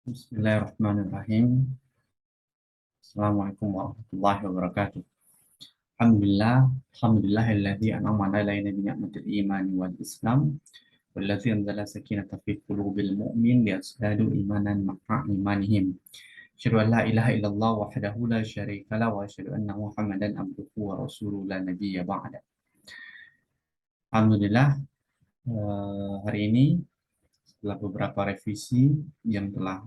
Bismillahirrahmanirrahim. Assalamualaikum warahmatullahi wabarakatuh. Alhamdulillah, alhamdulillahilladzi an'ama alaina bi ni'matil iman wal islam walladzi anzala sakinata fi qulubil mu'min liyazdadu imanan ma'a imanihim. Asyhadu an la ilaha illallah wahdahu la syarika lah wa asyhadu anna Muhammadan abduhu wa rasuluhu la nabiyya ba'da. Alhamdulillah, hari ini setelah beberapa revisi yang telah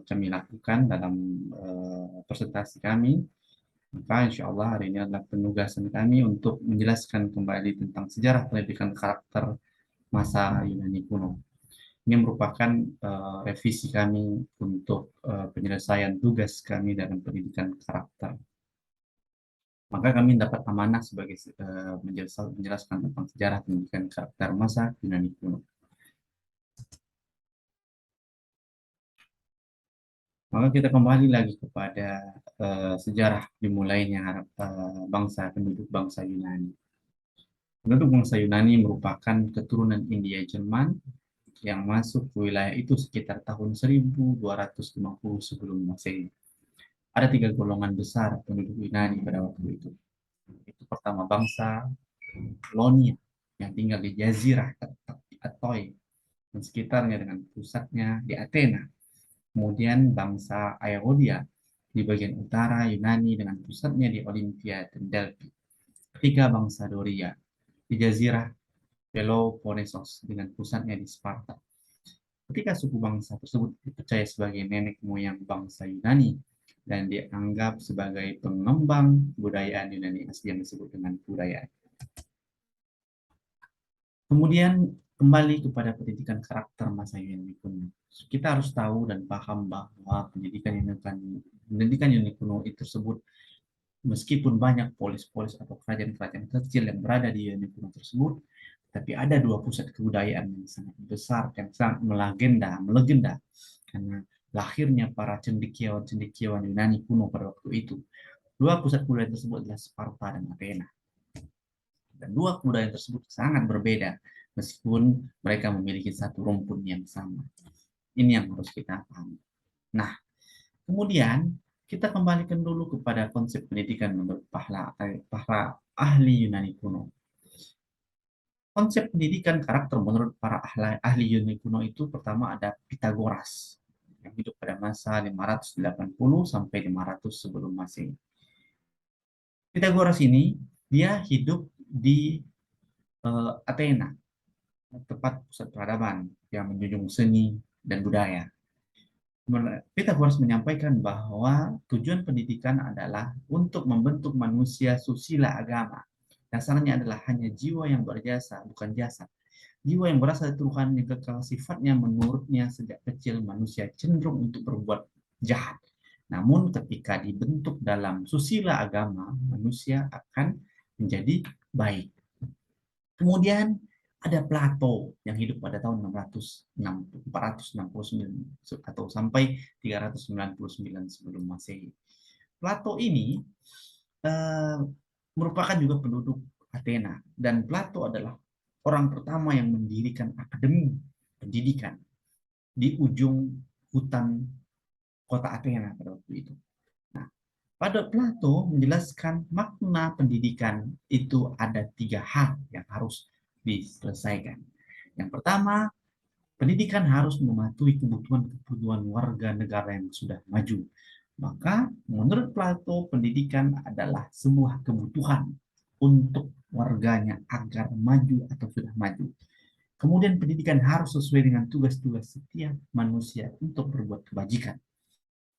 kami lakukan dalam presentasi kami, maka insya Allah hari ini adalah penugasan kami untuk menjelaskan kembali tentang sejarah pendidikan karakter masa Yunani kuno. Ini merupakan revisi kami untuk penyelesaian tugas kami dalam pendidikan karakter. Maka kami dapat amanah sebagai menjelaskan tentang sejarah pendidikan karakter masa Yunani kuno. Maka kita kembali lagi kepada sejarah dimulainya penduduk bangsa Yunani. Penduduk bangsa Yunani merupakan keturunan India Jerman yang masuk ke wilayah itu sekitar tahun 1250 sebelum Masehi. Ada tiga golongan besar penduduk Yunani pada waktu itu. Itu pertama bangsa Lonia yang tinggal di Jazirah Atoi dan sekitarnya dengan pusatnya di Athena. Kemudian bangsa Aeolia di bagian utara Yunani dengan pusatnya di Olimpia dan Delphi. Ketiga bangsa Doria di Jazirah Peloponnesos dengan pusatnya di Sparta. Ketika suku bangsa tersebut dipercaya sebagai nenek moyang bangsa Yunani dan dianggap sebagai pengembang budayaan Yunani asli yang disebut dengan budaya. Kemudian kembali kepada pendidikan karakter masa Yunani kuno. Kita harus tahu dan paham bahwa pendidikan Yunani kuno itu tersebut meskipun banyak polis-polis atau kerajaan-kerajaan kecil yang berada di Yunani kuno tersebut, tapi ada dua pusat kebudayaan yang sangat besar, yang sangat melegenda, karena lahirnya para cendekiawan Yunani kuno pada waktu itu. Dua pusat kebudayaan tersebut adalah Sparta dan Athena. Dan dua kebudayaan tersebut sangat berbeda, meskipun mereka memiliki satu rumpun yang sama. Ini yang harus kita pahami. Nah, kemudian kita kembalikan dulu kepada konsep pendidikan menurut para ahli Yunani kuno. Konsep pendidikan karakter menurut para ahli Yunani kuno itu pertama ada Pitagoras yang hidup pada masa 580 sampai 500 sebelum Masehi. Pitagoras ini dia hidup di Athena, tempat pusat peradaban yang menjunjung seni dan budaya. Pitagoras menyampaikan bahwa tujuan pendidikan adalah untuk membentuk manusia susila agama. Dasarnya adalah hanya jiwa yang berjasa, bukan jasa. Jiwa yang berasal dari Tuhan yang kekal sifatnya menurutnya sejak kecil manusia cenderung untuk berbuat jahat. Namun ketika dibentuk dalam susila agama, manusia akan menjadi baik. Kemudian ada Plato yang hidup pada tahun 469 atau sampai 399 sebelum Masehi. Plato ini eh, merupakan juga penduduk Athena dan Plato adalah orang pertama yang mendirikan akademi pendidikan di ujung hutan kota Athena pada waktu itu. Nah, pada Plato menjelaskan makna pendidikan itu ada tiga hal yang harus diselesaikan. Yang pertama, pendidikan harus mematuhi kebutuhan-kebutuhan warga negara yang sudah maju. Maka menurut Plato, pendidikan adalah sebuah kebutuhan untuk warganya agar maju atau sudah maju. Kemudian pendidikan harus sesuai dengan tugas-tugas setiap manusia untuk berbuat kebajikan.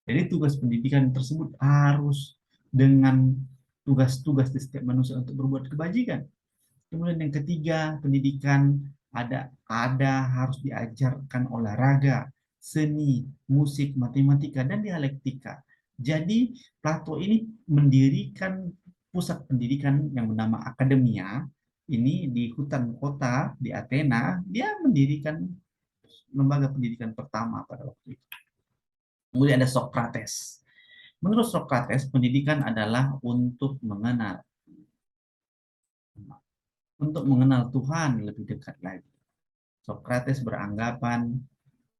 Jadi tugas pendidikan tersebut harus dengan tugas-tugas di setiap manusia untuk berbuat kebajikan. Kemudian yang ketiga, pendidikan ada harus diajarkan olahraga, seni, musik, matematika, dan dialektika. Jadi Plato ini mendirikan pusat pendidikan yang bernama Akademia. Ini di hutan kota di Athena, dia mendirikan lembaga pendidikan pertama pada waktu itu. Kemudian ada Socrates. Menurut Socrates, pendidikan adalah untuk mengenal Tuhan lebih dekat lagi. Socrates beranggapan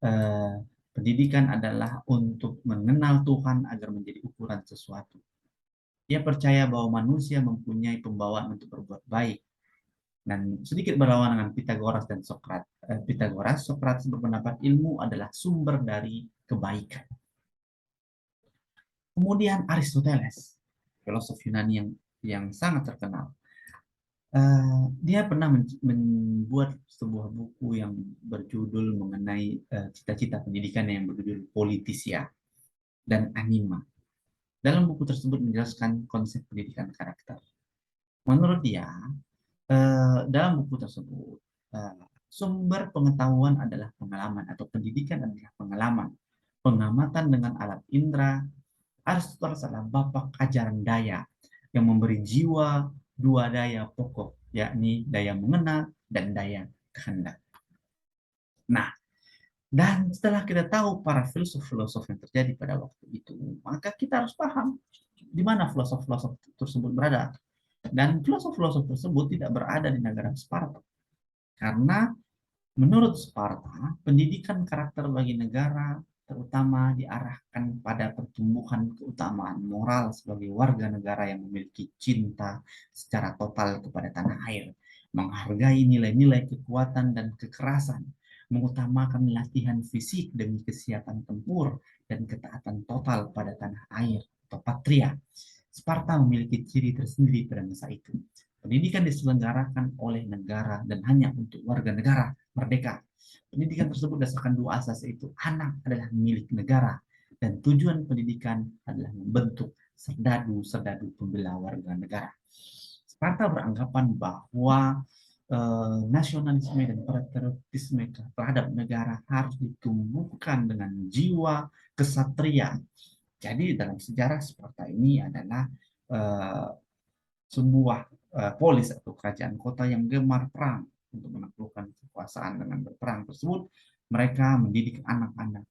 eh, Pendidikan adalah untuk mengenal Tuhan agar menjadi ukuran sesuatu. Dia percaya bahwa manusia mempunyai pembawaan untuk berbuat baik. Dan sedikit berlawanan dengan Pitagoras dan Sokrates. Sokrates berpendapat ilmu adalah sumber dari kebaikan. Kemudian Aristoteles, filosof Yunani yang sangat terkenal. Dia pernah membuat sebuah buku yang berjudul mengenai cita-cita pendidikan yang berjudul Politisia dan Anima. Dalam buku tersebut menjelaskan konsep pendidikan karakter. Menurut dia, dalam buku tersebut, sumber pengetahuan adalah pengalaman atau pendidikan adalah pengalaman. Pengamatan dengan alat indera, Aristoteles adalah bapak ajaran daya yang memberi jiwa dua daya pokok, yakni daya mengenal dan daya kehendak. Nah, dan setelah kita tahu para filosof-filosof yang terjadi pada waktu itu, maka kita harus paham di mana filosof-filosof tersebut berada. Dan filosof-filosof tersebut tidak berada di negara Sparta. Karena menurut Sparta, pendidikan karakter bagi negara terutama diarahkan pada pertumbuhan keutamaan moral sebagai warga negara yang memiliki cinta secara total kepada tanah air, menghargai nilai-nilai kekuatan dan kekerasan, mengutamakan latihan fisik demi kesiapan tempur dan ketaatan total pada tanah air atau patria. Sparta memiliki ciri tersendiri pada masa itu. Pendidikan diselenggarakan oleh negara dan hanya untuk warga negara merdeka. Pendidikan tersebut berdasarkan dua asas, yaitu anak adalah milik negara dan tujuan pendidikan adalah membentuk serdadu-serdadu pembela warga negara. Sparta beranggapan bahwa nasionalisme dan patriotisme terhadap negara harus ditumbuhkan dengan jiwa kesatria. Jadi dalam sejarah Sparta ini adalah uh, sebuah polis atau kerajaan kota yang gemar perang untuk menaklukkan kekuasaan. Dengan berperang tersebut, mereka mendidik anak-anak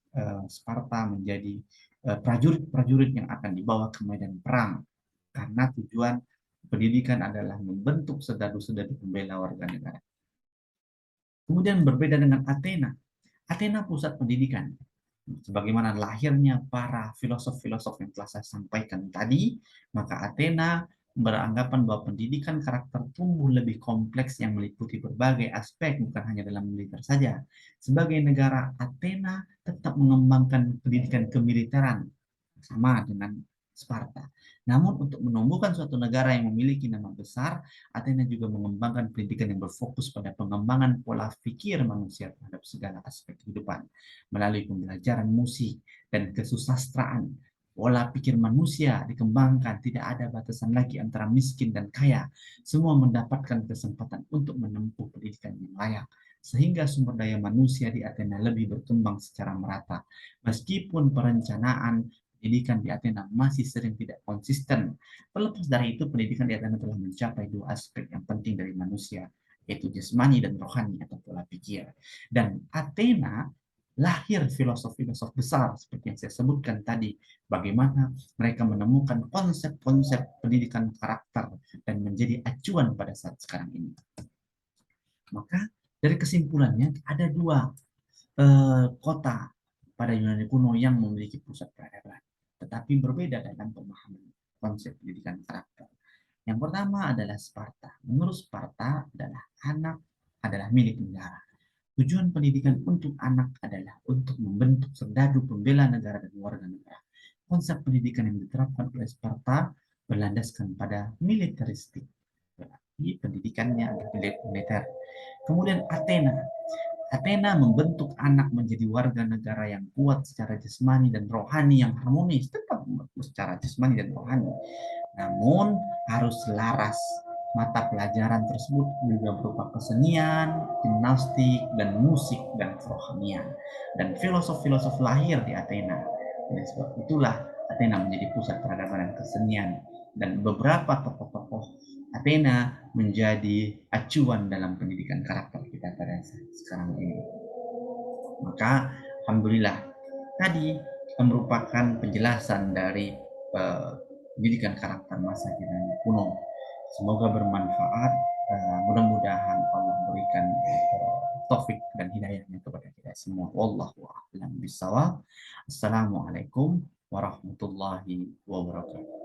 Sparta menjadi prajurit-prajurit yang akan dibawa ke medan perang. Karena tujuan pendidikan adalah membentuk serdadu-serdadu pembela warga negara. Kemudian berbeda dengan Athena. Athena pusat pendidikan. Sebagaimana lahirnya para filosof-filosof yang telah saya sampaikan tadi, maka Athena beranggapan bahwa pendidikan karakter tumbuh lebih kompleks yang meliputi berbagai aspek, bukan hanya dalam militer saja. Sebagai negara, Athena tetap mengembangkan pendidikan kemiliteran sama dengan Sparta. Namun untuk menumbuhkan suatu negara yang memiliki nama besar, Athena juga mengembangkan pendidikan yang berfokus pada pengembangan pola pikir manusia terhadap segala aspek kehidupan melalui pembelajaran musik dan kesusastraan. Pola pikir manusia dikembangkan, tidak ada batasan lagi antara miskin dan kaya. Semua mendapatkan kesempatan untuk menempuh pendidikan yang layak, sehingga sumber daya manusia di Athena lebih berkembang secara merata. Meskipun perencanaan pendidikan di Athena masih sering tidak konsisten. Terlepas dari itu, pendidikan di Athena telah mencapai dua aspek yang penting dari manusia, yaitu jasmani dan rohani atau pola pikir. Dan Athena lahir filosof-filosof besar seperti yang saya sebutkan tadi, bagaimana mereka menemukan konsep-konsep pendidikan karakter dan menjadi acuan pada saat sekarang ini. Maka dari kesimpulannya ada dua kota pada Yunani kuno yang memiliki pusat peradaban, tetapi berbeda dalam pemahaman konsep pendidikan karakter. Yang pertama adalah Sparta. Menurut Sparta adalah anak adalah milik negara. Tujuan pendidikan untuk anak adalah untuk membentuk serdadu pembela negara dan warga negara. Konsep pendidikan yang diterapkan oleh Sparta berlandaskan pada militeristik. Berarti pendidikannya adalah militer. Kemudian Athena. Athena membentuk anak menjadi warga negara yang kuat secara jasmani dan rohani yang harmonis, tetap secara jasmani dan rohani. Namun harus selaras. Mata pelajaran tersebut juga berupa kesenian, gimnastik, dan musik dan kerohanian. Dan filosof-filosof lahir di Athena. Oleh sebab itulah Athena menjadi pusat peradaban dan kesenian. Dan beberapa tokoh-tokoh Athena menjadi acuan dalam pendidikan karakter kita pada sekarang ini. Maka alhamdulillah tadi merupakan penjelasan dari pendidikan karakter masa Yunani kuno. Semoga bermanfaat. Mudah-mudahan Allah berikan taufik dan hidayahnya kepada kita semua. Wallahu a'lam. a'lam bissawab. Assalamualaikum warahmatullahi wabarakatuh.